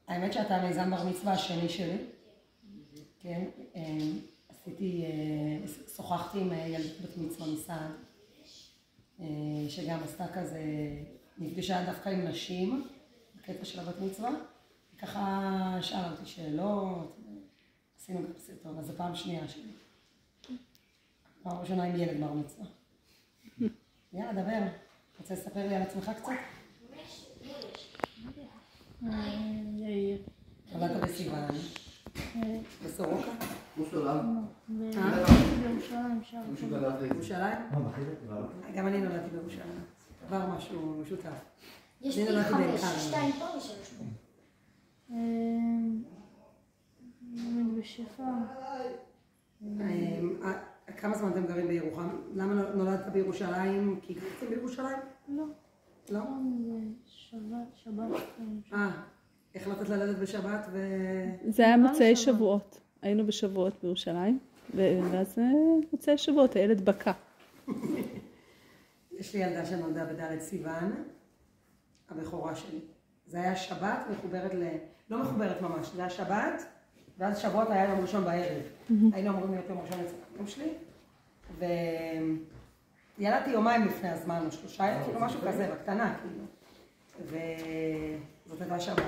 האמת שאתה מיזם בר מצווה השני שלי. כן, שוחחתי עם ילדת בת מצווה מסעד, שגם עשתה כזה, נפגשה דווקא עם נשים, בקטע של הבת מצווה, וככה שאלה אותי שאלות, עשינו גם סרטון, אז זו פעם שנייה שלי. פעם ראשונה עם ילד בר מצווה. יאללה, דבר. רוצה לספר לי על עצמך קצת? יאיר. נולדת בסיוון. בסורוקה? בירושלים, שם. בירושלים? גם אני נולדתי בירושלים. כבר משהו משותף. יש לי 5, 2 פה ו3 פה. לומד בשפע. כמה זמן אתם גרים בירוחם? למה נולדת בירושלים? כי גרתם בירושלים? לא. לא? שבת. החלטת ללדת בשבת ו... זה היה מוצאי שבועות. היינו בשבועות בירושלים, ואז מוצאי שבועות, הילד בקע. יש לי ילדה שנולדה בד' סיוון, הבכורה שלי. זה היה שבת מחוברת לא מחוברת ממש, זה היה שבת, ואז שבועות היה יום ראשון בערב. היינו אמורים להיות יום ראשון אצל החיים שלי, וילדתי יומיים לפני הזמן, או 3, כאילו משהו כזה, בקטנה, כאילו. וזאת הייתה שבת.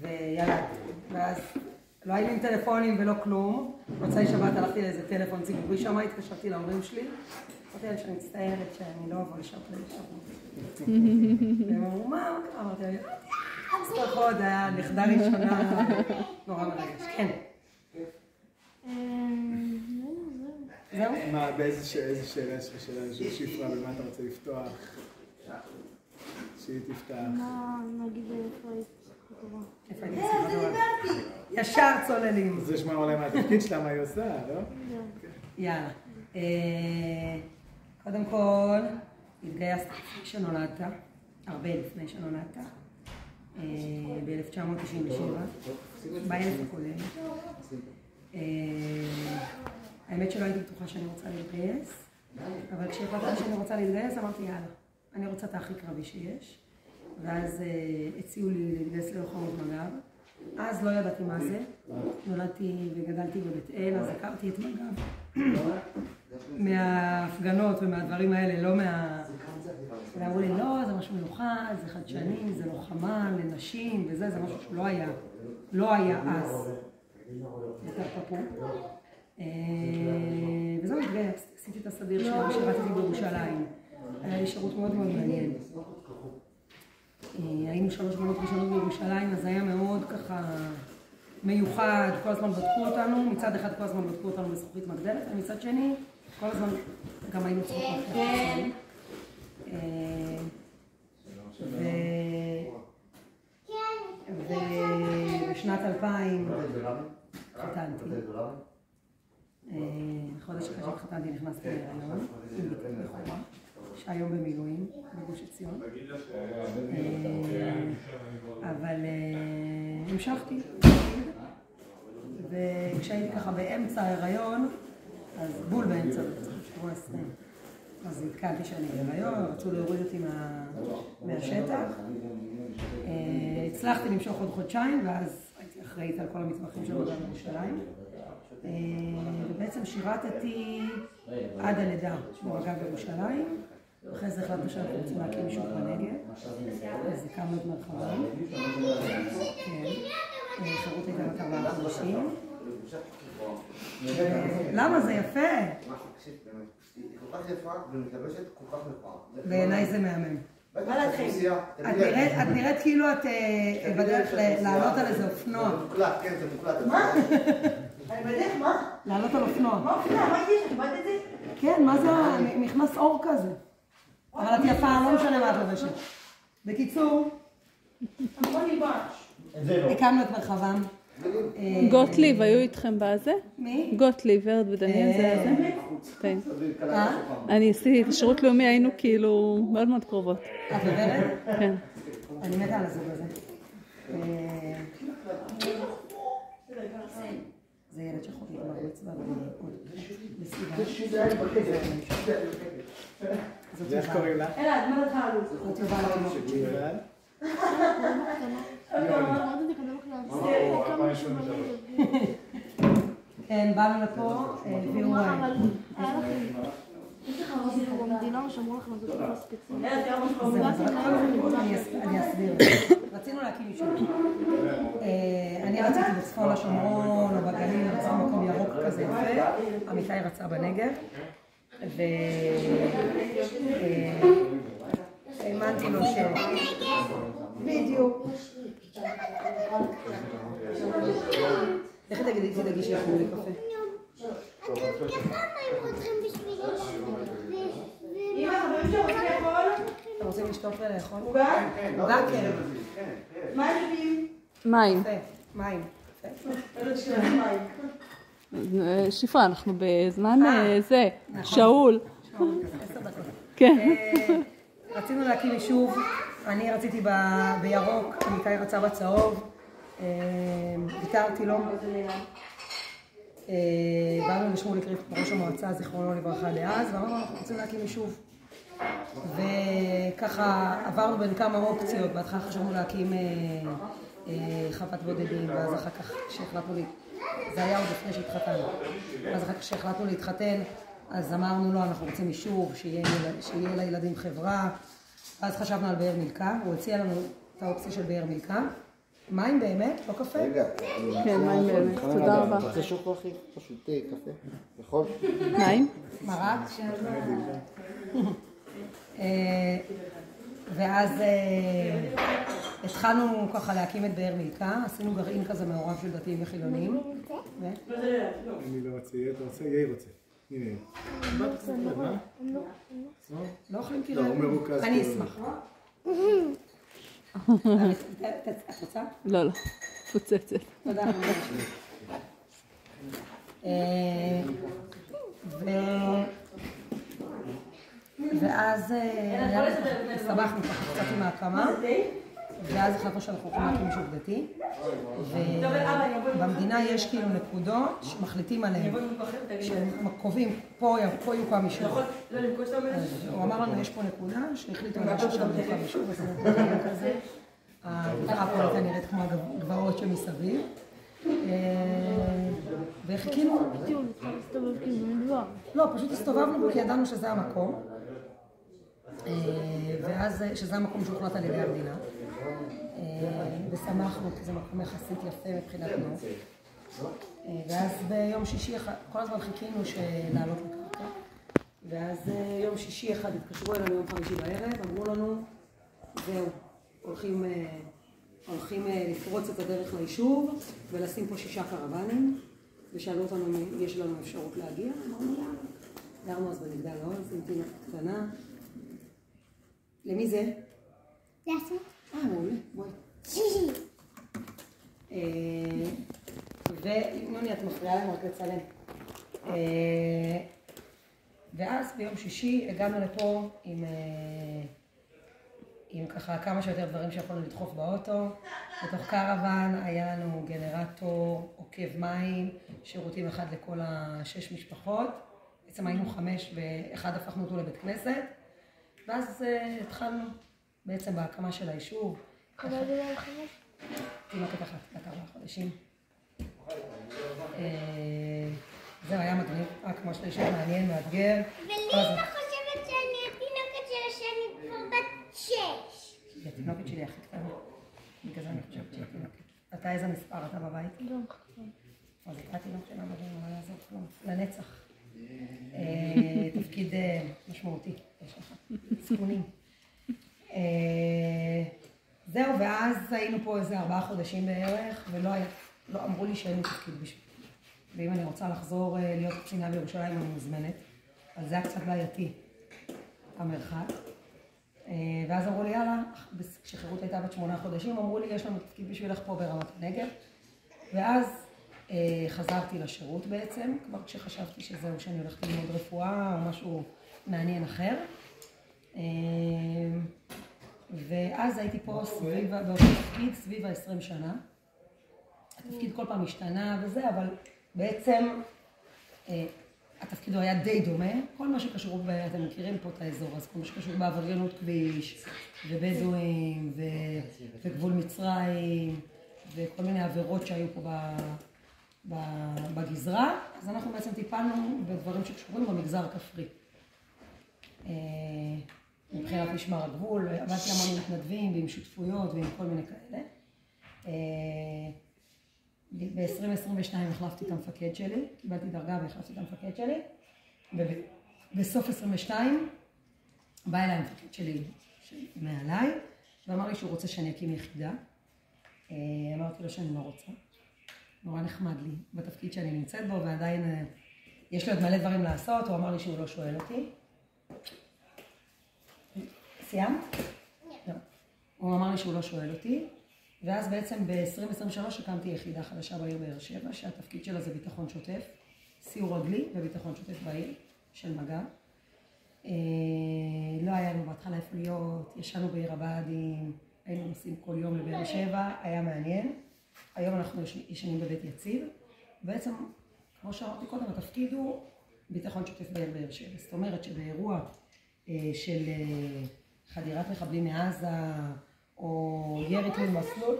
וילדתי. ואז לא היו לי טלפונים ולא כלום. מוצאי שבת הלכתי לאיזה טלפון ציבורי שם, התקשרתי להורים שלי. אמרתי להם שאני מצטערת שאני לא אבוא לשם לשם. והם אמרו, מה? אמרתי להם, ספחות, זה היה נכדה ראשונה. נורא מרגש. כן. זהו? מה, באיזה שאלה של שפרה, במה אתה רוצה לפתוח? שהיא תפתח. מה, נגיד איפה היית כתובה? איפה הייתי דיברתי? ישר צוללים. זה שמה עולה מהתפקיד שלה, מה היא עושה, לא? יאללה. קודם כל, התגייסתי לפני שנולדת, הרבה לפני שנולדת, ב-1997, באלף הקודם. האמת שלא הייתי בטוחה שאני רוצה להתגייס, אבל כשהחלטתי שאני רוצה להתגייס, אמרתי יאללה, אני רוצה את הכי קרבי שיש, ואז הציעו לי להתגייס ללוחמות מג"ב. אז לא ידעתי מה זה, נולדתי וגדלתי בבית אל, אז הכרתי את מג"ב. מההפגנות ומהדברים האלה, לא מה... ואמרו לי, לא, זה משהו מיוחד, זה חדשני, זה לוחמה לנשים וזה, זה משהו שלא היה. לא היה אז. יותר פקום. וזהו, עשיתי את הסדיר שלי, שירתתי בירושלים. היה לי שירות מאוד מאוד מעניין. היינו 3 בנות ראשונות בירושלים, אז היה מאוד ככה מיוחד, כל הזמן בדקו אותנו, מצד אחד כל הזמן בדקו אותנו בזכוכית מגדלת, ומצד שני, כל הזמן גם היינו צריכות מגדלת. ובשנת 2000 חתנתי. חודש אחרי שהתחתנתי נכנסתי להיריון, עם בחורה, שהיום במילואים, בגוש עציון. אבל המשכתי. וכשהייתי ככה באמצע ההיריון, אז בול באמצע, שבוע 20. אז התקנתי שאני בהיריון, רצו להוריד אותי מהשטח. הצלחתי למשוך עוד חודשיים, ואז הייתי אחראית על כל המטבחים שלנו בירושלים. ובעצם שירתתי עד הלידה במג"ב בירושלים. אחרי זה החלטנו שאנחנו רוצים להקים יישוב בנגב, אז הקמנו את מרחבם. כן, חירות הייתה בת 4 חודשים. למה? זה יפה. היא כל כך יפה ומתלבשת כל כך יפה. בעיניי זה מהמם. את נראית כאילו את בדרך לעלות על איזה אופנוע. זה מוקלט, כן, זה מוקלט. מה? אני בדרך, מה? לעלות על אופנוע. מה אופנוע? מה יש? קיבלת את זה? כן, מה זה? נכנס אור כזה. אבל את יפה, לא משנה מה את לובשת. בקיצור, הקמנו את מרחבם. גוטליב, היו איתכם בזה? מי? גוטליב, ורד ודניאל, זה הזה? כן. אני עשיתי את השירות לאומי, היינו כאילו מאוד מאוד קרובות. את ורד? כן. אני מתה על הזוג הזה. זה ילד שחותי כבר מצווה בסביבה. ואיך קוראים לה? אלעד, מה לך עלו? זאת יובל. יובל? כן, באנו לפה, הביאו... אבל היה לכם... במדינה שאמרו לכם את זה דבר ספציפי. אני אסביר. רצינו להקים יישוב. אני רציתי בצפון השומרון או בגליל, רצינו מקום ירוק כזה יפה. עמיתי רצה בנגב. והאמנתי לו ש... בדיוק. איך תדאגי שיכולו לי קפה? אתם ככה מים רוצים בשביל אמא, חברים שרוצים לאכול? אתם רוצים לשתות ולאכול? עוגה? עוגה כן. מה שווים? מים. מים. שפרה, אנחנו בזמן זה, שאול. 10 דקות. כן. רצינו להקים יישוב, אני רציתי בירוק, עמיתי רצה בצהוב, ויתרתי לו. באנו לשמוליק ריף, ראש המועצה, זיכרונו לברכה דאז, ואמרנו אנחנו רוצים להקים יישוב. וככה עברנו בין כמה אופציות, בהתחלה חשבנו להקים חוות בודדים, ואז אחר כך שהחלטנו, זה היה עוד לפני שהתחתנו, אז אחר כך שהחלטנו להתחתן, אז אמרנו לו אנחנו רוצים יישוב, שיהיה לילדים חברה, אז חשבנו על באר מילכה, הוא הציע לנו את האופציה של באר מילכה. מים באמת? לא קפה? רגע. כן, מים באמת. תודה רבה. רוצה שוקו אחי? פשוט קפה. יכול? מים? מרק? ואז התחלנו ככה להקים את באר מילכה, עשינו גרעין כזה מעורב של דתיים וחילונים. אני לא רוצה, אתה רוצה? יאיר רוצה. הנה. לא אוכלים לא, קירה? הוא מרוכז. אני אשמח. את רוצה? לא, לא. פוצצת. תודה רבה. ואז הסתבכנו ככה קצת עם ההקמה, ואז החלטנו שאנחנו הולכים להקים יישוב דתי, ובמדינה יש כאילו נקודות שמחליטים עליהן, שקובעים, פה יוקם יישוב. הוא אמר לנו, יש פה נקודה שהחליטו על משהו שם יוקם יישוב, אז אנחנו נראים כזה. הגבעה פה הייתה נראית כמו הגבעות שמסביב. וחיכינו... טיול, התחלתי להסתובב כאילו מדבר. לא, פשוט הסתובבנו כי ידענו שזה המקום. ואז, שזה המקום שהוחלט על ידי המדינה. ושמחנו, כי זה מקום יחסית יפה מבחינת נוף. ואז ביום שישי אחד, כל הזמן חיכינו לעלות לקרקע. ואז יום שישי אחד התקשרו אלינו יום חמישי בערב, אמרו לנו, זהו, הולכים לפרוץ את הדרך ליישוב ולשים פה 6 קרוונים, ושאלו אותנו אם יש לנו אפשרות להגיע, אמרנו למה. גרנו אז במגדל עוז, עם תינוקת קטנה. למי זה? לעשות? מעולה, בואי. ונוני, את מפריעה להם רק לצלם. ואז ביום שישי הגענו לפה עם ככה כמה שיותר דברים שיכולנו לדחוף באוטו. בתוך קרוון היה לנו גנרטור, עוקב מים, שירותים אחד לכל 6 משפחות. בעצם היינו 5 ואחד הפכנו אותו לבית כנסת. ואז התחלנו בעצם בהקמה של היישוב. כמה זה היה 5? תינוקת אחת, בת 4 חודשים. זהו, היה מגניב, כמו שאתה יושב מעניין, מאתגר. ולינה חושבת שאני התינוקת שלה שאני כבר בת 6. היא התינוקת שלי הכי קטנה. בגלל זה אני חושבת שהיא התינוקת. אתה איזה מספר אתה בבית? גם ככה. אז אתה התינוק שלנו, לא לעזור כלום. לנצח. תפקיד משמעותי, יש לך. סכונים. זהו, ואז היינו פה איזה 4 חודשים בערך, ולא אמרו לי שאין לי תפקיד בשביל. ואם אני רוצה לחזור להיות קצינה בירושלים, אני מוזמנת. אבל זה היה קצת בעייתי, המרחק. ואז אמרו לי, יאללה, כשחירות הייתה בת 8 חודשים, אמרו לי, יש לנו תפקיד בשבילך פה ברמת הנגב. ואז חזרתי לשירות בעצם, כבר כשחשבתי שזהו, שאני הולכת ללמוד רפואה או משהו מעניין אחר. ואז הייתי פה באותו תפקיד סביב 20 שנה. התפקיד כל פעם השתנה וזה, אבל בעצם התפקיד הוא היה די דומה. כל מה שקשור, אתם מכירים פה את האזור, אז כל מה שקשור בעבריינות כביש, ובדואים, וגבול מצרים, וכל מיני עבירות שהיו פה בגזרה, אז אנחנו בעצם טיפלנו בדברים שקשורים במגזר הכפרי. מבחינת משמר הגבול, עבדתי המון עם מתנדבים ועם שותפויות ועם כל מיני כאלה. ב-2022 החלפתי את המפקד שלי, קיבלתי דרגה והחלפתי את המפקד שלי. ובסוף 22 בא אליי המפקד שלי מעליי, ואמר לי שהוא רוצה שאני אקים יחידה. אמרתי לו שאני לא רוצה. נורא נחמד לי בתפקיד שאני נמצאת בו, ועדיין יש לי עוד מלא דברים לעשות. הוא אמר לי שהוא לא שואל אותי. סיימת? לא. הוא אמר לי שהוא לא שואל אותי, ואז בעצם ב-2023 הקמתי יחידה חדשה בעיר באר שבע, שהתפקיד שלה זה ביטחון שוטף, סיור רגלי וביטחון שוטף בעיר של מג"ב. לא היה לנו בהתחלה איפה להיות, ישנו בעיר הבה"דים, היינו נוסעים כל יום לבאר שבע, היה מעניין. היום אנחנו ישנים בבית יציב. בעצם, כמו שאמרתי קודם, התפקיד הוא ביטחון שוטף בעיר באר שבע. זאת אומרת שבאירוע של חדירת מחבלים מעזה, או ירי תלול מסלול,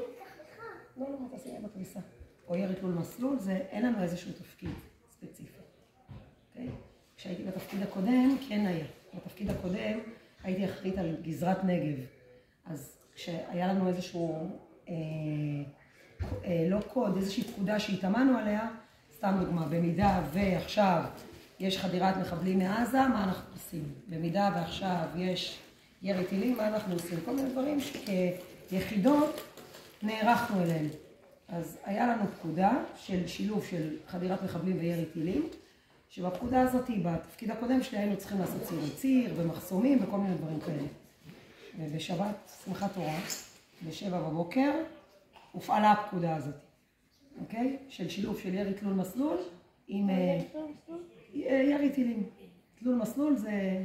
לא, תעשייה בכביסה, או ירי תלול מסלול, אין לנו איזשהו תפקיד ספציפי. כשהייתי בתפקיד הקודם, כן היה. בתפקיד הקודם הייתי אחראית על גזרת נגב. אז כשהיה לנו איזשהו, לא קוד, איזושהי פקודה שהתאמנו עליה, סתם דוגמה, במידה ועכשיו יש חדירת מחבלים מעזה, מה אנחנו עושים? במידה ועכשיו יש ירי טילים, מה אנחנו עושים? כל מיני דברים שכיחידות נערכנו אליהם. אז היה לנו פקודה של שילוב של חדירת מחבלים וירי טילים, שבפקודה הזאת, בתפקיד הקודם שלי, היינו צריכים לעשות ציורי ציר ומחסומים וכל מיני דברים כאלה. ובשבת, שמחת תורה, ב-7 בבוקר, הופעלה הפקודה הזאת. אוקיי? של שילוב של ירי תלול מסלול עם ירי טילים. תלול מסלול זה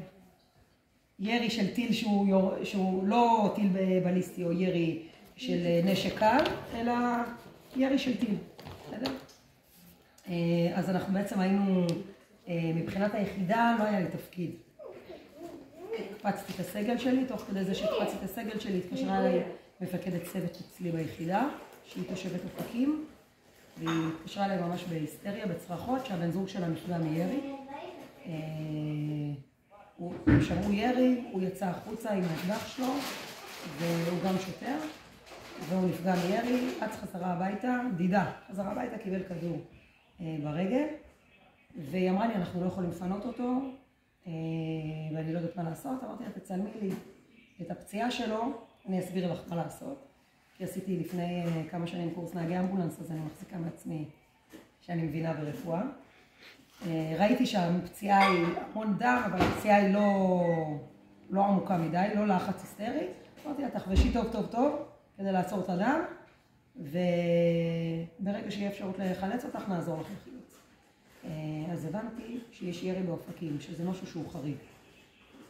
ירי של טיל שהוא לא טיל בליסטי או ירי של נשק קל, אלא ירי של טיל. בסדר? אז אנחנו בעצם היינו, מבחינת היחידה לא היה לי תפקיד. הקפצתי את הסגל שלי, תוך כדי זה שהקפצתי את הסגל שלי, התקשרה אליי מפקדת צוות אצלי ביחידה, שהיא תושבת אופקים, והיא התקשרה אליי ממש בהיסטריה, בצרחות, שהבן זוג שלה נפגע מירי. שמעו ירי, הוא יצא החוצה עם האקדח שלו, והוא גם שוטר, והוא נפגע מירי, רץ חזרה הביתה, דידה, חזרה הביתה, קיבל כדור ברגל, והיא אמרה לי, אנחנו לא יכולים לפנות אותו, ואני לא יודעת מה לעשות. אמרתי לה, תצלמי לי את הפציעה שלו, אני אסביר לך מה לעשות. כי עשיתי לפני כמה שנים קורס נהגי אמבולנס, אז אני מחזיקה מעצמי שאני מבינה ברפואה. ראיתי שהפציעה היא המון דם, אבל הפציעה היא לא עמוקה מדי, לא לחץ היסטרי. אמרתי לה, תחבשי טוב טוב טוב כדי לעצור את הדם, וברגע שיהיה אפשרות לחלץ אותך, נעזור לך לחילוץ. אז הבנתי שיש ירי באופקים, שזה משהו שהוא חריג,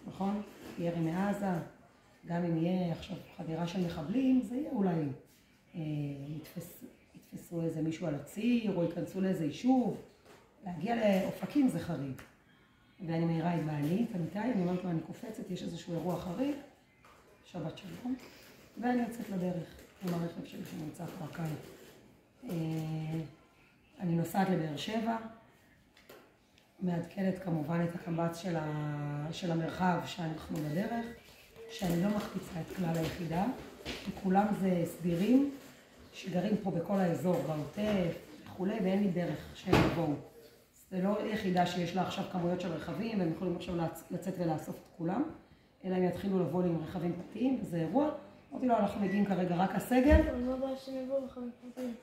נכון? ירי מעזה, גם אם יהיה עכשיו חדירה של מחבלים, זה יהיה אולי יתפסו איזה מישהו על הציר, או ייכנסו לאיזה יישוב. להגיע לאופקים זה חריג. ואני מהירה עם בעלי, את אמיתי, אני אומרת לו, אני קופצת, יש איזשהו אירוע חריג, שבת שלום, ואני יוצאת לדרך עם הרכב שלי שנמצא פה הקיץ. אני נוסעת לבאר שבע, מעדכנת כמובן את הקמב"ץ של המרחב שאנחנו בדרך, שאני לא מחפיצה את כלל היחידה, כי כולם זה סדירים שגרים פה בכל האזור, בעוטף וכולי, ואין לי דרך שהם יבואו. זה לא יחידה שיש לה עכשיו כמויות של רכבים, והם יכולים עכשיו לצאת ולאסוף את כולם, אלא הם יתחילו לבוא לי עם רכבים פרטיים, וזה אירוע. אמרתי לו, אנחנו מגיעים כרגע רק הסגל. אבל מה הבעיה שהם יבואו רכבים פרטיים?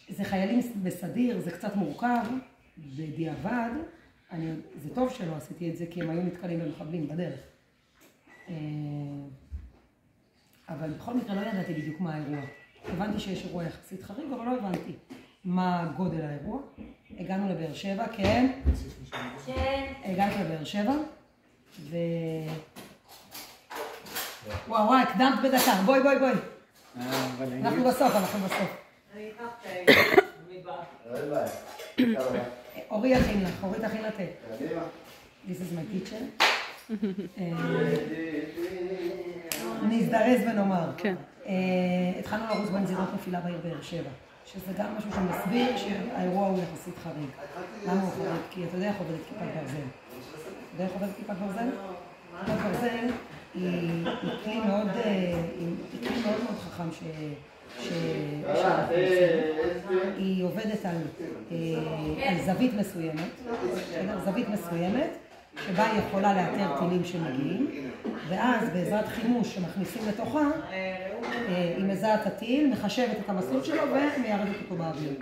זה חיילים בסדיר, זה קצת מורכב, בדיעבד, זה טוב שלא עשיתי את זה, כי הם היו נתקלים במחבלים בדרך. אבל בכל מקרה לא ידעתי בדיוק מה האירוע. הבנתי שיש אירוע יחסית חריג, אבל לא הבנתי מה גודל האירוע. הגענו לבאר שבע, כן? כן. הגעתי לבאר שבע, וואו, הקדמת בדקה, בואי. אנחנו בסוף. אני אקח אורי יכין לך, אורי תכין לה תה. This is my teacher. נזדרז ונאמר. התחלנו לרוץ בנזירות נפילה בעיר באר שבע, שזה גם משהו שמסביר שהאירוע הוא יחסית חריג. למה הוא חריג? כי אתה יודע איך עובדת כיפת ברזל. אתה יודע איך עובדת כיפת ברזל? כיפת ברזל היא כלי מאוד מאוד חכם היא עובדת על זווית מסוימת, זווית מסוימת, שבה היא יכולה לאתר טילים שמגיעים, ואז בעזרת חימוש שמכניסים לתוכה, היא מזהה את הטיל, מחשבת את המסלול שלו ומיירדת אותו באוויר.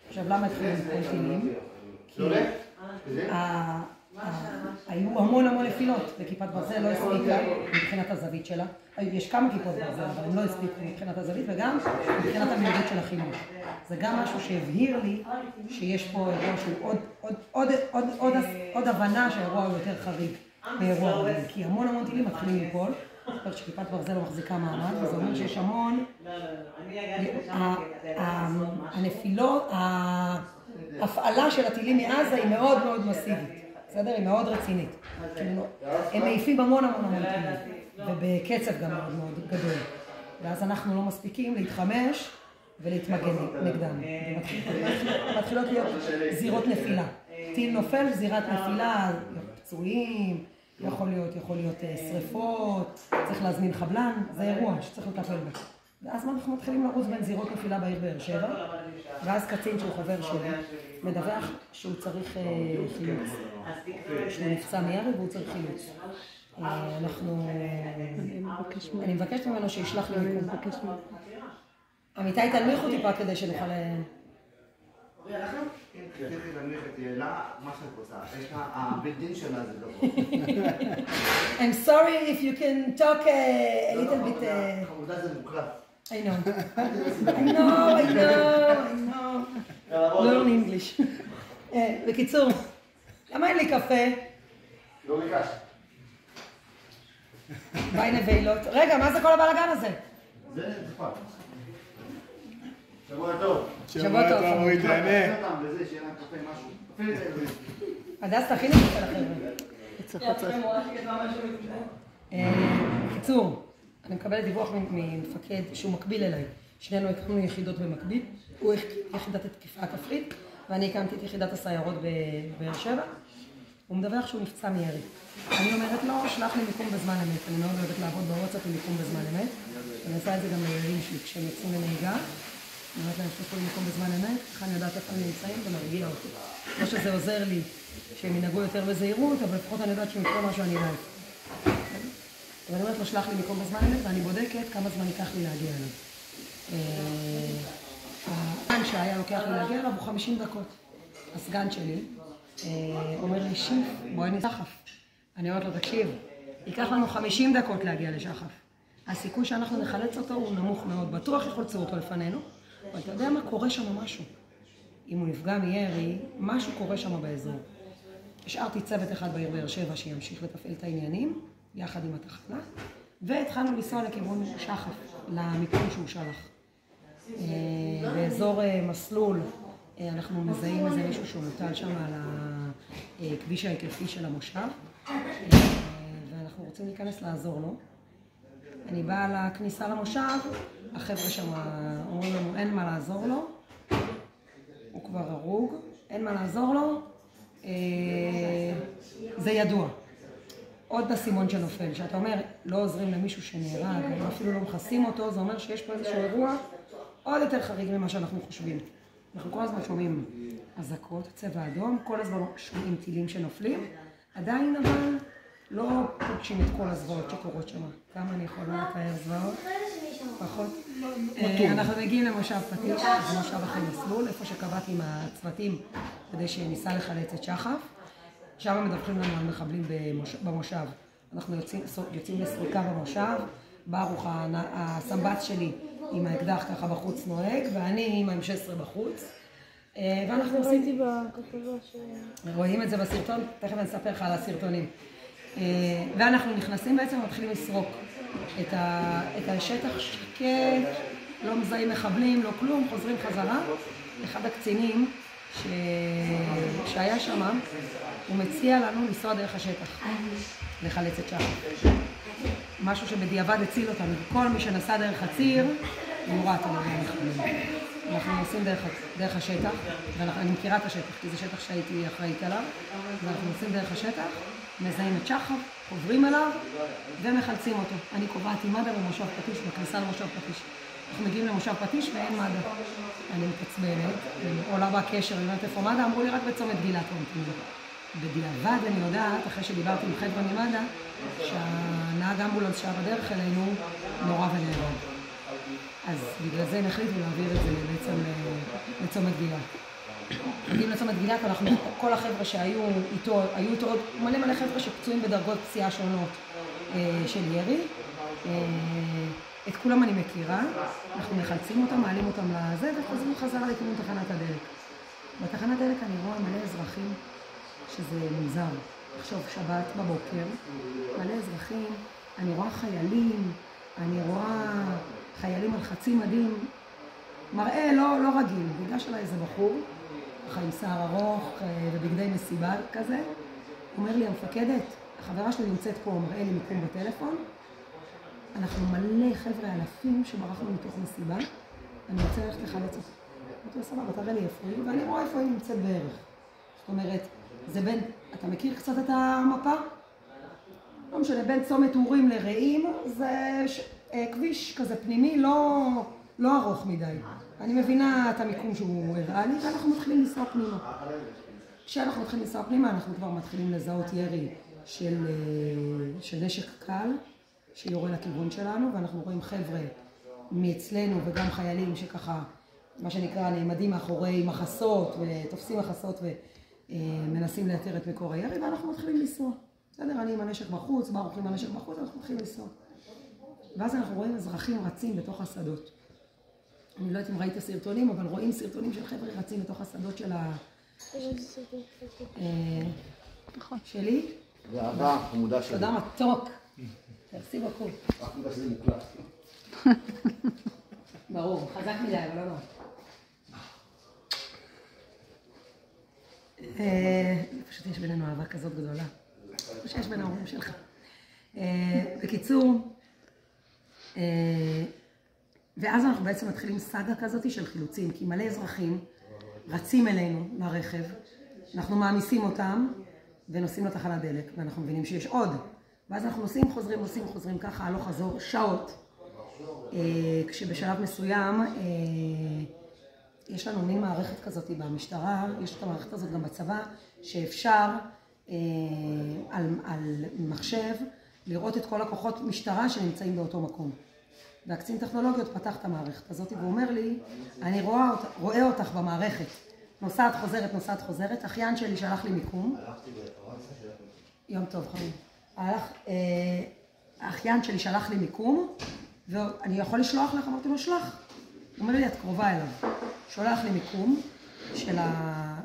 עכשיו, למה התחילו לכל טילים? כי היו המון נפילות, וכיפת ברזל לא הספיקה מבחינת הזווית שלה. יש כמה כיפות ברזל, אבל הם לא הספיקו מבחינת הזווית, וגם מבחינת המהירות של החימוש. זה גם משהו שהבהיר לי שיש פה אירוע שהוא עוד הבנה שהאירוע הוא יותר חריג מאירוע רגיל. כי המון טילים מתחילים ליפול, זאת אומרת שכיפת ברזל לא מחזיקה מעמד, וזה אומר שיש המון הנפילות, ההפעלה של הטילים מעזה היא מאוד מאוד מסיבית, בסדר? היא מאוד רצינית. הם מעיפים המון טילים, ובקצב גם מאוד מאוד גדול. ואז אנחנו לא מספיקים להתחמש ולהתמגן נגדם. מתחילות להיות זירות נפילה. טיל נופל, זירת נפילה, פצועים, יכול להיות שריפות, צריך להזמין חבלן, זה אירוע שצריך לטפל בו. ואז אנחנו מתחילים לרוץ בין זירות נפילה בעיר באר שבע, ואז קצין שהוא חבר שלי מדווח שהוא צריך חילוץ. שהוא נפצע מירי והוא צריך חילוץ. אני מבקשת ממנו שישלח לי מיקום. אמיתי תנמיכו טיפה כדי שנוכל... תתחיל להנמיך את יעלה, מה שאת רוצה. יש לה, הבלדין שלה זה לא פה. I'm sorry if you can talk a little bit... חמודה זה מוקלט. I know. learn English. בקיצור, למה אין לי קפה? לא ביקש. ביי נבלות. רגע, מה זה כל הבלגן הזה? זה תפק. שבוע טוב. שבוע טוב, אורית, תהנה. וזה שיהיה להם קפה משהו. הדס, תכין את זה לחבר'ה. בקיצור, אני מקבלת דיווח ממפקד שהוא מקביל אליי. שנינו הקמנו יחידות במקביל. הוא יחידת התקיפה הכפרית, ואני הקמתי את יחידת הסיירות בבאר שבע. הוא מדווח שהוא נפצע מירי. אני אומרת לו, שלח לי מיקום בזמן אמת. אני מאוד אוהבת לעבוד בוואטסאפ עם מיקום בזמן אמת. אני עושה את זה גם לילדים שלי כשהם יוצאים לנהיגה. אני אומרת להם, שלחו לי מיקום בזמן אמת, איך אני יודעת איפה הם נמצאים ומרגיע אותי. לא שזה עוזר לי שהם ינהגו יותר בזהירות, אבל לפחות אני יודעת שמקום משהו אני יודעת. ואני אומרת לו, שלח לי מיקום בזמן אמת, ואני בודקת כמה זמן ייקח לי להגיע אליו. הסגן שהיה לוקח לי להגיע אליו הוא 50 דקות. הסגן שלי אומר לי, שיף, בואי נשחף. אני אומרת לו, תקשיב, ייקח לנו 50 דקות להגיע לשחף. הסיכוי שאנחנו נחלץ אותו הוא נמוך מאוד. בטוח יחולצו אותו לפנינו, אבל אתה יודע מה קורה שם משהו. אם הוא נפגע מירי, משהו קורה שם באזור. השארתי צוות אחד בעיר באר שבע שימשיך לתפעל את העניינים, יחד עם התחנה, והתחלנו לנסוע לכיוון שחף, למיקום שהוא שלח. באזור מסלול, אנחנו מזהים איזה מישהו שהוא מוטל שם על הכביש ההיקפי של המושב, ואנחנו רוצים להיכנס לעזור לו. אני באה לכניסה למושב, החבר'ה שם אומרים לנו, אין מה לעזור לו, הוא כבר הרוג, אין מה לעזור לו, זה ידוע. עוד בסימון שנופל, שאתה אומר, לא עוזרים למישהו שנהרג, אפילו לא מכסים אותו, זה אומר שיש פה איזשהו אירוע עוד יותר חריג ממה שאנחנו חושבים. אנחנו כל הזמן שומעים אזעקות, צבע אדום, כל הזמן שומעים טילים שנופלים, עדיין אבל לא פוגשים את כל הזוועות שקורות שם. כמה אני יכולה לתאר זוועות? פחות. אנחנו מגיעים למושב פטיש, זה מושב אחרי מסלול, איפה שקבעתי עם הצוותים כדי שניסה לחלץ את שחף. שם מדווחים לנו על מחבלים במושב. אנחנו יוצאים לסריקה במושב, ברוך הסמבץ שלי עם האקדח ככה בחוץ נוהג, ואני עם ה-M16 בחוץ. ואנחנו עושים... ראיתי בכתבה ש... רואים את זה בסרטון? תכף אני אספר לך על הסרטונים. ואנחנו נכנסים בעצם ומתחילים לסרוק את השטח שקט, לא מזהים מחבלים, לא כלום, חוזרים חזרה. אחד הקצינים שהיה שם, הוא מציע לנו לנסוע דרך השטח, לחלץ את שחף. משהו שבדיעבד הציל אותנו. כל מי שנסע דרך הציר, נורא על ידי המחבלים. אנחנו נוסעים דרך השטח, ואני מכירה את השטח, כי זה שטח שהייתי אחראית עליו, ואנחנו נוסעים דרך השטח, מזהים את שחר, עוברים אליו ומחלצים אותו. אני קובעת עם מד"א במושב פטיש, בכניסה למושב פטיש. אנחנו מגיעים למושב פטיש ואין מד"א. אני מתעצבנת, עולה בקשר, אני אומרת איפה מד"א, אמרו לי רק בצומת גילת רומטין. בדיעבד אני יודעת, אחרי שדיברתי עם חבר'ה ממד"א, שהנהג אמבולנס שהיה בדרך אלינו נורא ונהרג. אז בגלל זה הם החליטו להעביר את זה בעצם לצומת גילת. מגיעים לצומת גילת, אנחנו, כל החבר'ה שהיו איתו, היו איתו עוד מלא חבר'ה שפצועים בדרגות פציעה שונות של ירי. את כולם אני מכירה, אנחנו מחלצים אותם, מעלים אותם לזה וחוזרים חזרה לכיוון תחנת הדלק. בתחנת הדלק אני רואה מלא אזרחים, שזה מוזר. עכשיו שבת בבוקר, מלא אזרחים, אני רואה חיילים, אני רואה חיילים על חצי מדים, מראה לא רגיל, ניגש אליי איזה בחור, ככה עם שיער ארוך ובגדי מסיבה כזה, אומר לי המפקדת, החברה שלי נמצאת פה, מראה לי מיקום בטלפון, אנחנו מלא חבר'ה אלפים שברחנו מתוך מסיבה, אני רוצה ללכת לחלץ אותה. אמרתי לו סבבה, תראה לי איפה היא, ואני רואה איפה היא נמצאת בערך. זאת אומרת, זה בין, אתה מכיר קצת את המפה? לא משנה, בין צומת אורים לרעים, זה כביש כזה פנימי, לא ארוך מדי. אני מבינה את המיקום שהוא הראה לי, ואנחנו מתחילים לנסוע פנימה. כשאנחנו מתחילים לנסוע פנימה, אנחנו כבר מתחילים לזהות ירי של נשק קל, שיורה לכיוון שלנו, ואנחנו רואים חבר'ה מאצלנו וגם חיילים שככה, מה שנקרא, נעמדים מאחורי מחסות ותופסים מחסות ומנסים לאתר את מקור הירי, ואנחנו מתחילים לנסוע. בסדר, אני עם הנשק בחוץ, ברוך עם הנשק בחוץ, אנחנו מתחילים לנסוע. ואז אנחנו רואים אזרחים רצים בתוך השדות. אני לא יודעת אם ראית סרטונים, אבל רואים סרטונים של חבר'ה רצים בתוך השדות של שלי. ואהבה, חמודה שלי. תודה מתוק. תרסי בקול. רק מודה שזה מוקלט. ברור, חזק מדי, אבל לא נורא. פשוט יש בינינו אהבה כזאת גדולה. או שיש בין ההורים שלך. בקיצור, ואז אנחנו בעצם מתחילים סאגה כזאת של חילוצים, כי מלא אזרחים רצים אלינו לרכב, אנחנו מעמיסים אותם ונוסעים לתחנת דלק, ואנחנו מבינים שיש עוד. ואז אנחנו נוסעים, חוזרים ככה, הלוך חזור, שעות. כשבשלב מסוים יש לנו מין מערכת כזאת במשטרה, יש את המערכת הזאת גם בצבא, שאפשר על מחשב לראות את כל הכוחות משטרה שנמצאים באותו מקום. והקצין טכנולוגיות פתח את המערכת הזאת והוא אומר לי, אני רואה אותך במערכת, נוסעת חוזרת, אחיין שלי שלח לי מיקום. יום טוב חיים. האחיין שלי שלח לי מיקום, ואני יכול לשלוח לך? אמרתי לו, שלח. הוא אומר לי, את קרובה אליו. שולח לי מיקום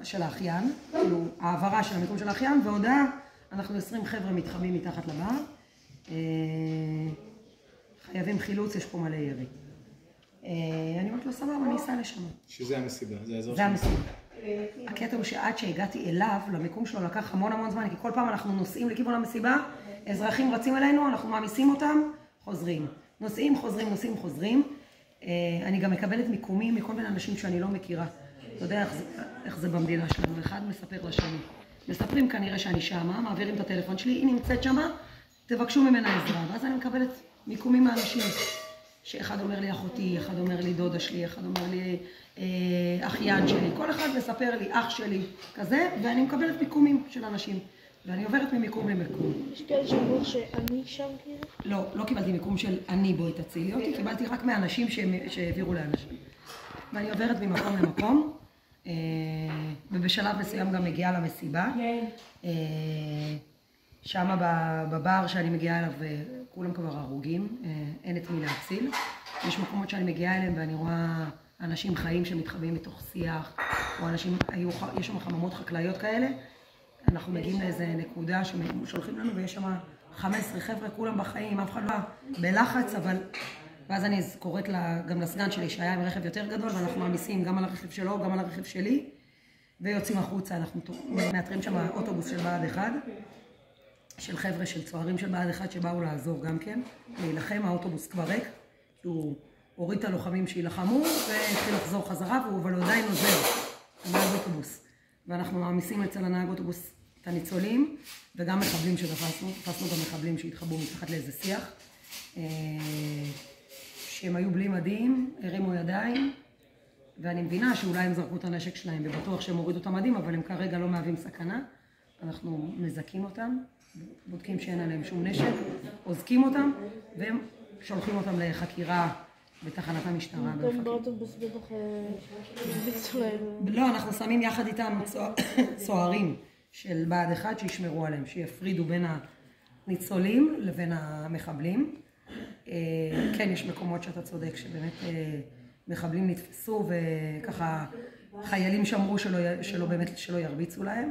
של האחיין, כאילו העברה של המיקום של האחיין, והודעה, אנחנו 20 חבר'ה מתחבאים מתחת לבר. חייבים חילוץ, יש פה מלא ירי. אני אומרת לו, סבבה, אני אסע לשם. שזה המסיבה, זה האזור זה המסיבה. הקטע הוא שעד שהגעתי אליו, למיקום שלו לקח המון זמן, כי כל פעם אנחנו נוסעים לכיוון המסיבה, אזרחים רצים אלינו, אנחנו מעמיסים אותם, חוזרים. נוסעים, חוזרים. אני גם מקבלת מיקומים מכל מיני אנשים שאני לא מכירה. אתה יודע איך זה במדינה שלנו, אחד מספר לשני. מספרים כנראה שאני שמה, מעבירים את הטלפון שלי, היא נמצאת שמה, תבקשו ממנה עזרה. ואז אני מקבלת מיקומים מהאנשים. שאחד אומר לי אחותי, אחד אומר לי דודה שלי, אחד אומר לי אחיין שלי. כל אחד מספר לי אח שלי כזה, ואני מקבלת מיקומים של אנשים. ואני עוברת ממיקום למיקום. יש כאלה שאומרים שאני שם כאילו? לא קיבלתי מיקום של אני בואי תצילי אותי, קיבלתי רק מאנשים שהעבירו לאנשים. ואני עוברת ממקום למקום, ובשלב מסוים גם מגיעה למסיבה. שם בבר שאני מגיעה אליו, כולם כבר הרוגים, אין את מי להציל. יש מקומות שאני מגיעה אליהם ואני רואה אנשים חיים שמתחבאים בתוך שיח, או אנשים, יש שם חממות חקלאיות כאלה. אנחנו מגיעים לאיזה נקודה ששולחים לנו ויש שם 15 חבר'ה, כולם בחיים, אף אחד לא בלחץ, אבל... ואז אני קוראת גם לסגן שלי שהיה עם רכב יותר גדול, ואנחנו מעמיסים גם על הרכב שלו, גם על הרכב שלי, ויוצאים החוצה, אנחנו מאתרים שם אוטובוס של בה"ד 1, של חבר'ה של צוערים של בה"ד 1 שבאו לעזור גם כן, להילחם, האוטובוס כבר ריק, הוא הוריד את הלוחמים שילחמו, והתחיל לחזור חזרה, אבל הוא עדיין עוזר, הנהג אוטובוס. ואנחנו מעמיסים אצל הנהג אוטובוס את הניצולים, וגם מחבלים שתפסנו, תפסנו גם מחבלים שהתחבאו מתחת לאיזה שיח, שהם היו בלי מדים, הרימו ידיים, ואני מבינה שאולי הם זרקו את הנשק שלהם, ובטוח שהם הורידו את המדים, אבל הם כרגע לא מהווים סכנה. אנחנו מזכים אותם, בודקים שאין עליהם שום נשק, עוזקים אותם, והם שולחים אותם לחקירה בתחנת המשטרה. גם באוטובוס בטח הרביצו להם. לא, אנחנו שמים יחד איתם צוערים של בה"ד 1 שישמרו עליהם, שיפרידו בין הניצולים לבין המחבלים. כן, יש מקומות שאתה צודק שבאמת מחבלים נתפסו, וככה חיילים שמרו שלא ירביצו להם,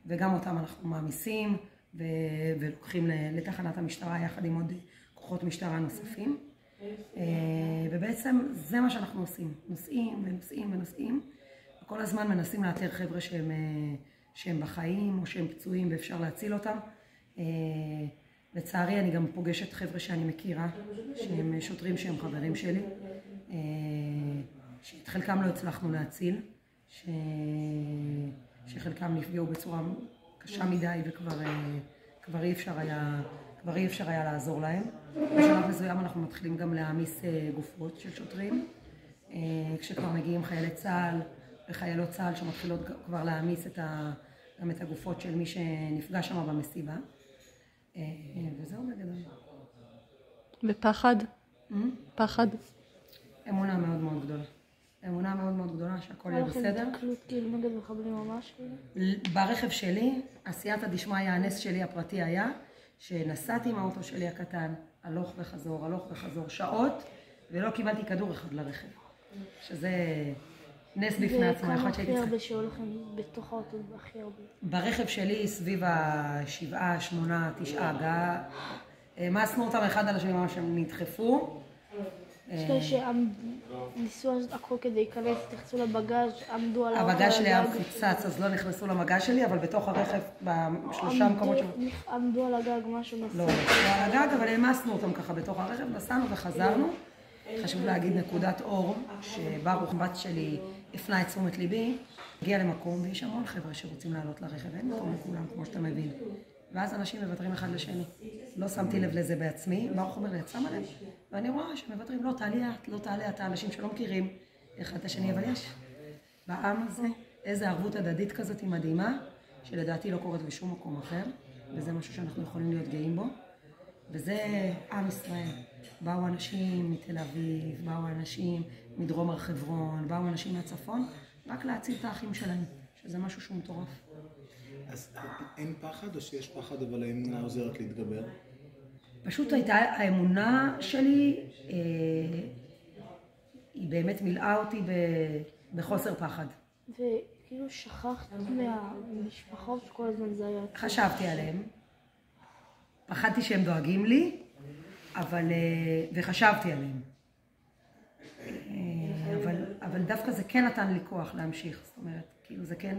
וגם אותם אנחנו מעמיסים ולוקחים לתחנת המשטרה יחד עם עוד כוחות משטרה נוספים. ובעצם זה מה שאנחנו עושים, נוסעים ונוסעים ונוסעים, וכל הזמן מנסים לאתר חבר'ה שהם בחיים או שהם פצועים ואפשר להציל אותם. לצערי אני גם פוגשת חבר'ה שאני מכירה, שהם שוטרים שהם חברים שלי, שאת חלקם לא הצלחנו להציל, שחלקם נפגעו בצורה קשה מדי וכבר אי אפשר היה לעזור להם. בשלב מסוים אנחנו מתחילים גם להעמיס גופות של שוטרים, כשכבר מגיעים חיילי צה"ל וחיילות צה"ל שמתחילות כבר להעמיס גם את הגופות של מי שנפגע שם במסיבה. וזהו בגדול. ופחד? פחד? אמונה מאוד מאוד גדולה. אמונה מאוד מאוד גדולה שהכל יהיה בסדר. היה לכם תקלות כאילו נגד מחבלים ממש? ברכב שלי, עשייתא דשמיא, הנס שלי הפרטי היה שנסעתי עם האוטו שלי הקטן, הלוך וחזור, שעות, ולא קיבלתי כדור אחד לרכב. שזה נס בפני עצמו. וכמה הכי הרבה שהולכם בתוך האוטו הכי הרבה? ברכב שלי סביב 7, 8, 9 הגעה. מסנו אותם אחד על השני ממש שהם נדחפו. יש כאלה שניסו לעשות הכל כדי להיכנס, תחצו לבגז, עמדו על האוטו. הבגז שלי היה מפוצץ, אז לא נכנסו למגז שלי, אבל בתוך הרכב, בשלושה מקומות עמדו על הגג, משהו נסע. לא על הגג, אבל העמסנו אותם ככה בתוך הרכב, נסענו וחזרנו. חשוב להגיד נקודת אור, שברוך בת שלי הפנה את תשומת ליבי, הגיע למקום, ויש המון חבר'ה שרוצים לעלות לרכב, אין מקום לכולם, כמו שאתה מבין. ואז אנשים מוותרים אחד לשני. לא שמתי לב לזה בעצמי, ברוך אומר לי, את שמה לב? ואני רואה שמוותרים, לא תעלה, אתה אנשים שלא מכירים אחד את השני, אבל יש בעם הזה איזו ערבות הדדית כזאת מדהימה, שלדעתי לא קורית בשום מקום אחר, וזה משהו שאנחנו יכולים להיות גאים בו, וזה עם ישראל. באו אנשים מתל אביב, באו אנשים מדרום הר חברון, באו אנשים מהצפון, רק להציל את האחים שלהם, שזה משהו שהוא מטורף. אז אין פחד או שיש פחד אבל האמונה עוזרת להתגבר? פשוט הייתה האמונה שלי, היא באמת מילאה אותי בחוסר פחד. וכאילו שכחת מהמשפחות שכל הזמן זה היה... חשבתי עליהם, פחדתי שהם דואגים לי, וחשבתי עליהם. אבל דווקא זה כן נתן לי כוח להמשיך, זאת אומרת, כאילו זה כן...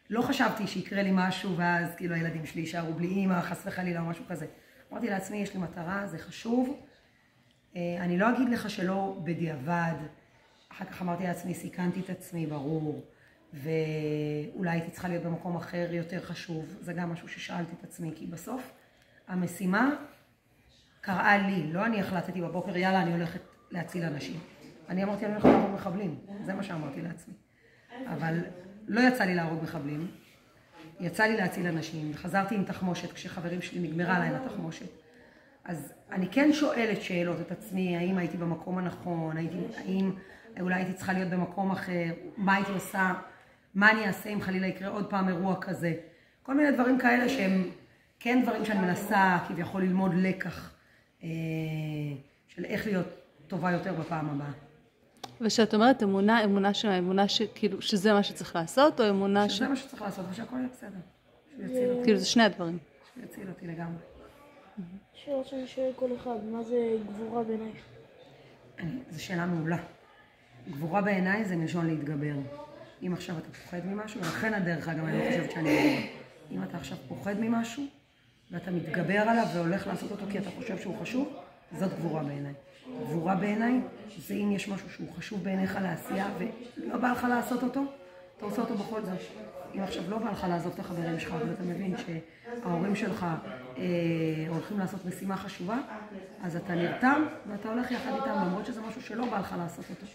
לא חשבתי שיקרה לי משהו ואז כאילו הילדים שלי יישארו בלי אמא, חס וחלילה או משהו כזה. אמרתי לעצמי, יש לי מטרה, זה חשוב. אני לא אגיד לך שלא בדיעבד. אחר כך אמרתי לעצמי, סיכנתי את עצמי, ברור. ואולי הייתי צריכה להיות במקום אחר יותר חשוב. זה גם משהו ששאלתי את עצמי, כי בסוף המשימה קראה לי. לא אני החלטתי בבוקר, יאללה, אני הולכת להציל אנשים. אני אמרתי, אני הולכת להרוג מחבלים. זה מה שאמרתי לעצמי. אבל לא יצא לי להרוג מחבלים. יצא לי להציל אנשים, וחזרתי עם תחמושת כשחברים שלי נגמרה להם התחמושת. אז אני כן שואלת שאלות את עצמי, האם הייתי במקום הנכון, האם אולי הייתי צריכה להיות במקום אחר, מה הייתי עושה, מה אני אעשה אם חלילה יקרה עוד פעם אירוע כזה. כל מיני דברים כאלה שהם כן דברים שאני מנסה כביכול ללמוד לקח של איך להיות טובה יותר בפעם הבאה. ושאת אומרת אמונה שכאילו שזה מה שצריך לעשות, או אמונה שזה מה שצריך לעשות, ושהכל יהיה בסדר. כאילו זה שני הדברים. שיציל אותי לגמרי. שאלה שאני שואל כל אחד, מה זה גבורה בעינייך? זו שאלה מעולה. גבורה בעיניי זה מלשון להתגבר. אם עכשיו אתה פוחד ממשהו, ולכן הדרך אגב אני לא חושבת שאני גבורה. אם אתה עכשיו פוחד ממשהו, ואתה מתגבר עליו והולך לעשות אותו כי אתה חושב שהוא חשוב, זאת גבורה בעיניי. גבורה בעיניי, זה אם יש משהו שהוא חשוב בעיניך לעשייה ולא בא לך לעשות אותו, אתה עושה אותו בכל זאת. אם עכשיו לא בא לך לעזוב את החברים שלך, ואתה מבין שההורים שלך הולכים לעשות משימה חשובה, אז אתה נרתם ואתה הולך יחד איתם, למרות שזה משהו שלא בא לך לעשות אותו.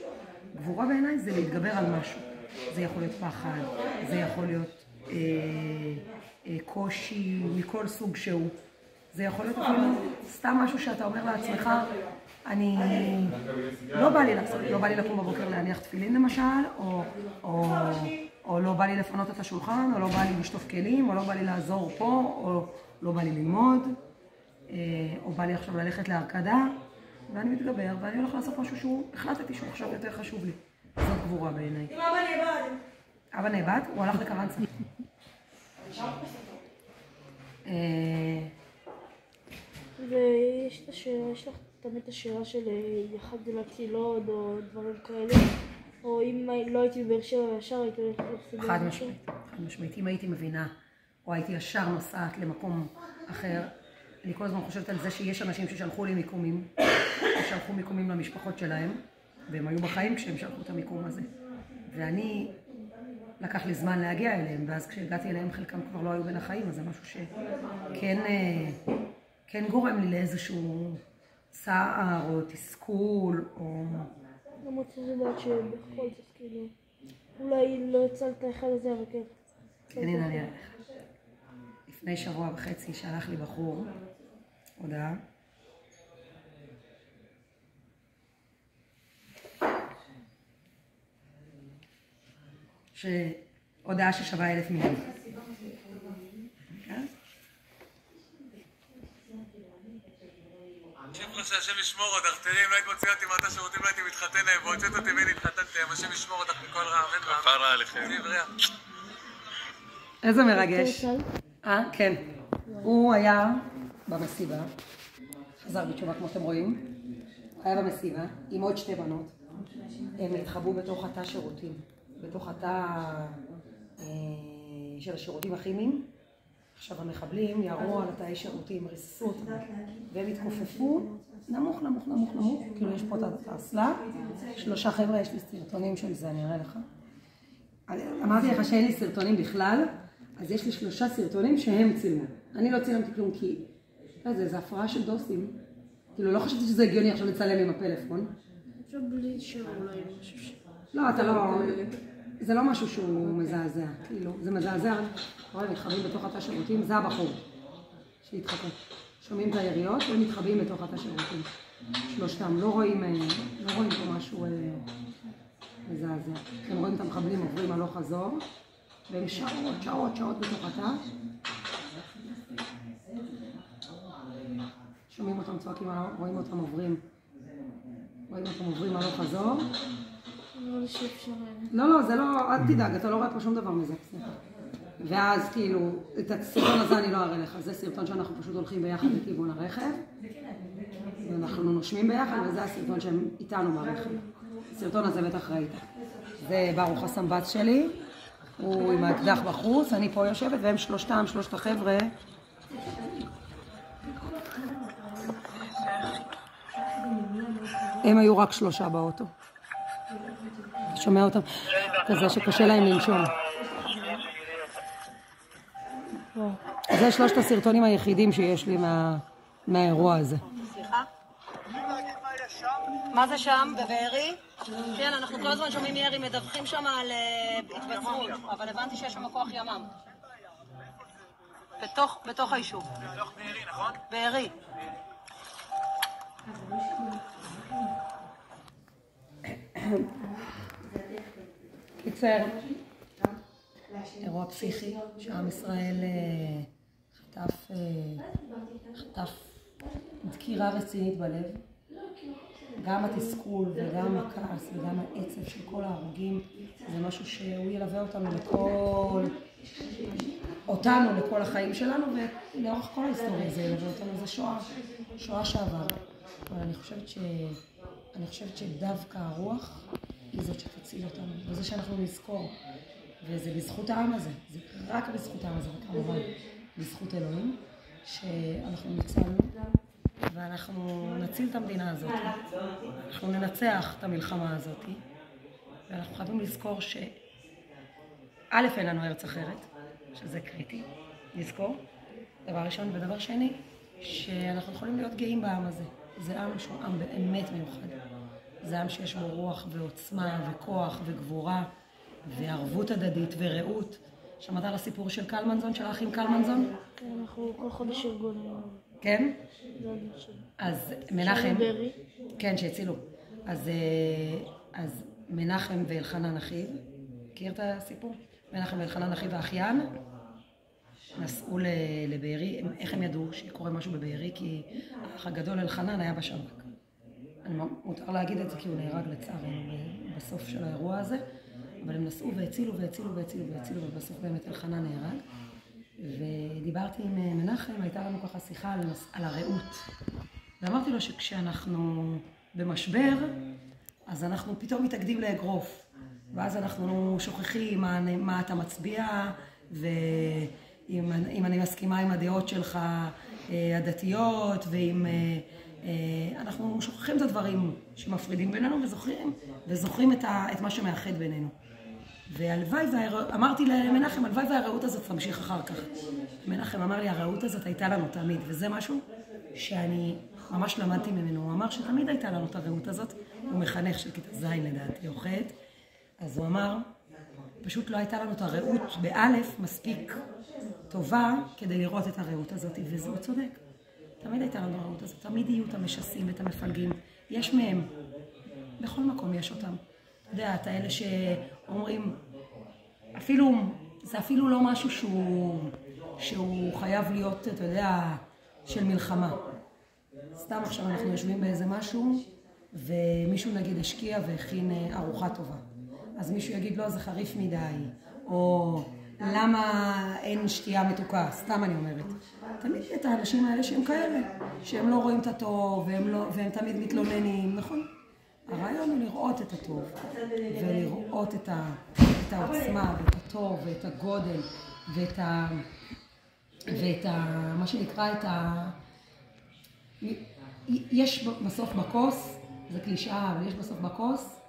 גבורה בעיניי זה להתגבר על משהו. זה יכול להיות פחד, זה יכול להיות קושי מכל סוג שהוא. זה יכול להיות אפילו סתם משהו שאתה אומר לעצמך, אני לא בא לי לעשות, לא בא לי לקום בבוקר להניח תפילין למשל, או לא בא לי לפנות את השולחן, או לא בא לי לשטוף כלים, או לא בא לי לעזור פה, או לא בא לי ללמוד, או בא לי עכשיו ללכת להרקדה, ואני מתגבר, ואני הולך לעשות משהו שהוא, החלטתי שהוא עכשיו יותר חשוב לי. זאת גבורה בעיניי. אם אבא נאבד. אבא נאבד? הוא הלך לקרנצה. ויש לך תמיד את השאלה של יכלתי להציל עוד או דברים כאלה, או אם לא הייתי בבאר שבע וישר הייתי הולכת להפסיד. חד משמעית. אם הייתי מבינה, או הייתי ישר נוסעת למקום אחר, אני כל הזמן חושבת על זה שיש אנשים ששלחו לי מיקומים, ששלחו מיקומים למשפחות שלהם, והם היו בחיים כשהם שלחו את המיקום הזה. ואני, לקח לי זמן להגיע אליהם, ואז כשהגעתי אליהם חלקם כבר לא היו בין החיים, אז זה משהו שכן גורם לי לאיזשהו צער או תסכול, או... למרות שזה דעת שבכל זאת, כאילו, אולי לא הצלת אחד הזה, אבל כן. הנה אני אראה לך. לפני שבוע וחצי שלח לי בחור הודעה. הודעה ששווה 1,000 מילים. שפחה שהשם ישמור אותך, תראי אם לא היית מוציאה אותי מאותה שירותים לא הייתי מתחתן להם, והוצאת אותי ואין התחתנתם, השם ישמור אותך מכל רע, אמן ואמן. כפרה עליכם. זיו ריאה. איזה מרגש. כן. הוא היה במסיבה, חזר בתשובה כמו שאתם רואים, היה במסיבה עם עוד 2 בנות, הם התחבאו בתוך התא שירותים, בתוך התא של השירותים הכימיים. עכשיו המחבלים ירו על התאי שירותים, ריססו אותם, והם התכופפו נמוך, כאילו יש פה את האסלה, 3 חבר'ה, יש לי סרטונים של זה, אני אראה לך. אמרתי לך שאין לי סרטונים בכלל, אז יש לי 3 סרטונים שהם צילמו. אני לא צילמתי כלום כי זה הפרעה של דוסים. כאילו לא חשבתי שזה הגיוני עכשיו לצלם עם הפלאפון. אפשר בלי שם אולי משהו ש... לא, אתה לא... זה לא משהו שהוא מזעזע, כאילו, זה מזעזע. רואה, מתחבאים בתוך התא שירותים, זה הבחור שהתחבא. שומעים את היריות והם מתחבאים בתוך התא שירותים. 3, לא רואים פה משהו מזעזע. אתם רואים את המחבלים עוברים הלוך חזור, והם שעות בתוך התא. שומעים אותם צועקים, רואים אותם עוברים הלוך חזור. לא, זה לא, אל תדאג, אתה לא רואה פה שום דבר מזה. ואז כאילו, את הסרטון הזה אני לא אראה לך, זה סרטון שאנחנו פשוט הולכים ביחד לכיוון הרכב, ואנחנו נושמים ביחד, וזה הסרטון שהם איתנו ברכב. הסרטון הזה בטח ראית. זה ברוך הסמבץ שלי, הוא עם האקדח בחוץ, אני פה יושבת, והם 3 החבר'ה. הם היו רק 3 באוטו. שומע אותם כזה שקשה להם לנשום. זה 3 הסרטונים היחידים שיש לי מהאירוע הזה. סליחה? מה זה שם? בבארי? כן, אנחנו כל הזמן שומעים ירי, מדווחים שם על התבצרות, אבל הבנתי שיש שם כוח ימ"מ. בתוך היישוב. בתוך בארי, נכון? בארי. קיצר, אירוע פסיכי שעם ישראל חטף דקירה רצינית בלב. גם התסכול וגם הכעס וגם העצב של כל ההרוגים זה משהו שהוא ילווה אותנו לכל החיים שלנו, ולאורך כל ההיסטוריה זה ילווה אותנו. זה שואה שעבר. אבל אני חושבת שדווקא הרוח היא זאת שתציל אותנו, וזה שאנחנו נזכור, וזה בזכות העם הזה, זה רק בזכות העם הזה, וכמובן בזכות אלוהים, שאנחנו ניצלנו, ואנחנו נציל את המדינה הזאת. אנחנו ננצח את המלחמה הזאת, ואנחנו חייבים לזכור א', אין לנו ארץ אחרת, שזה קריטי, לזכור, דבר ראשון, ודבר שני, שאנחנו יכולים להיות גאים בעם הזה. זה עם שהוא עם באמת מיוחד. זה עם שיש בו רוח ועוצמה וכוח וגבורה וערבות הדדית ורעות. שמעת על הסיפור של קלמנזון, של האחים קלמנזון? כן, אנחנו כל חודש ארגון. כן? זה עוד משהו. אז מנחם... ברי. כן, שהצילו. אז מנחם ואלחנן אחיו, מכיר את הסיפור? מנחם ואלחנן אחיו האחיין נסעו לבארי. איך הם ידעו שקורה משהו בבארי? כי האח הגדול אלחנן היה בשב"כ. מותר להגיד את זה כי הוא נהרג לצערנו בסוף של האירוע הזה, אבל הם נסעו והצילו והצילו והצילו והצילו, ובסוף באמת אלחנן נהרג. ודיברתי עם מנחם, הייתה לנו ככה שיחה על הרעות. ואמרתי לו שכשאנחנו במשבר, אז אנחנו פתאום מתאגדים לאגרוף. ואז אנחנו שוכחים מה אתה מצביע, ואם אני מסכימה עם הדעות שלך הדתיות, ואם אנחנו שוכחים את הדברים שמפרידים בינינו, וזוכרים את מה שמאחד בינינו. והלוואי, אמרתי למנחם, הלוואי והרעות הזאת תמשיך אחר כך. מנחם אמר לי, הרעות הזאת הייתה לנו תמיד, וזה משהו שאני ממש למדתי ממנו. הוא אמר שתמיד הייתה לנו את הרעות הזאת, הוא מחנך של כיתה ז' לדעתי, או ח'. אז הוא אמר, פשוט לא הייתה לנו את הרעות באלף מספיק טובה כדי לראות את הרעות הזאת, וזה הוא צודק. תמיד הייתה לנו הרעות הזאת, תמיד יהיו את המשסים ואת המפלגים. יש מהם, בכל מקום יש אותם. אתה יודע, את האלה שאומרים, זה אפילו לא משהו שהוא חייב להיות, אתה יודע, של מלחמה. סתם עכשיו אנחנו יושבים באיזה משהו, ומישהו נגיד השקיע והכין ארוחה טובה. אז מישהו יגיד, לא, זה חריף מדי, או למה אין שתייה מתוקה, סתם אני אומרת. תמיד את האנשים האלה שהם כאלה, שהם לא רואים את הטוב, והם תמיד מתלוננים, נכון? הרעיון הוא לראות את הטוב, ולראות את העוצמה, ואת הטוב, ואת הגודל, ואת מה שנקרא, יש בסוף בכוס, זה קלישאה, אבל יש בסוף בכוס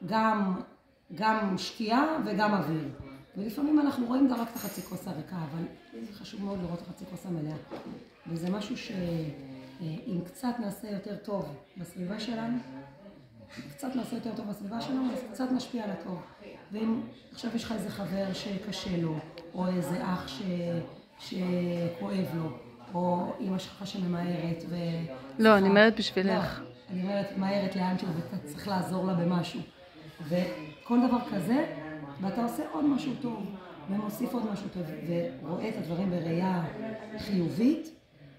גם שקיעה וגם אוויר. ולפעמים אנחנו רואים רק את החצי כוס הריקה, אבל זה חשוב מאוד לראות את החצי כוס המלאה. וזה משהו שאם קצת נעשה יותר טוב בסביבה שלנו, אז קצת משפיע על הטוב. ואם עכשיו יש לך איזה חבר שקשה לו, או איזה אח שכואב לו, או אמא שלך שממהרת לא, אני אומרת בשבילך. אני אומרת, מהרת לאן שהוא, ואתה צריך לעזור לה במשהו. וכל דבר כזה, ואתה עושה עוד משהו טוב, ומוסיף עוד משהו טוב, ורואה את הדברים בראייה חיובית,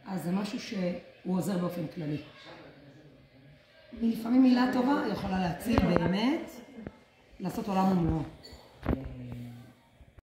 אז זה משהו שהוא עוזר באופן כללי. לפעמים מילה טובה יכולה להציל באמת, לעשות עולם ומלואו.